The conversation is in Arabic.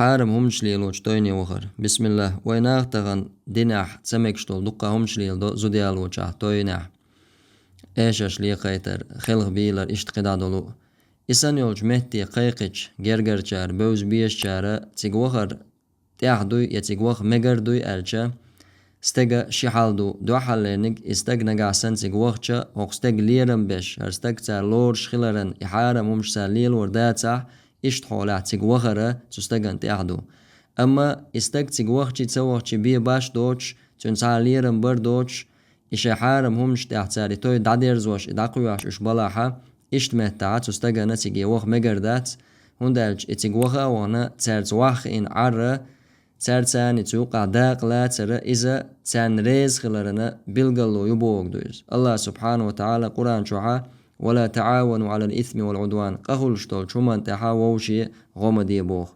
حارم همش ليلوش تويني وخر بسم الله ويناغ تغن ديناح تسمكشتول دقا همش ليل دو زوديالوشا تويناح ايشاش لي قيتر خلق بيلر اشتقدادولو إسان يولج مهتي قيقش جرجرچار بوز بيشچار تيغوخر تياخدوي يتيغوخ مگردوي ألچا استغ شحالدو دو حلنك استغ نغاسن تيغوخچا اوستغ ليرم بش ارستغ تار لور شخلرن إحارة ممشسا ليل ورداتا اشت حولا تيغوخر تستغن تياخدو أما استغ تيغوخچي تسوخچي بي باش دوچ تنسا ليرم بر دوچ إشحارم همش تحتاري توي داديرزوش إداقوياش إش بلاحة إشت مهتاعت استغن تيغوخ مگردات هندالج اتيغوخا وانا تارتواخ إن عرى تارتاني توقع داق لا ترى إذا تان ريز خلرنا بلغلو يبوغ دويز الله سبحانه وتعالى قرآن شوحا ولا تعاونوا على الإثم والعدوان قهل شتول شمان تحا ووشي غوم دي بوغ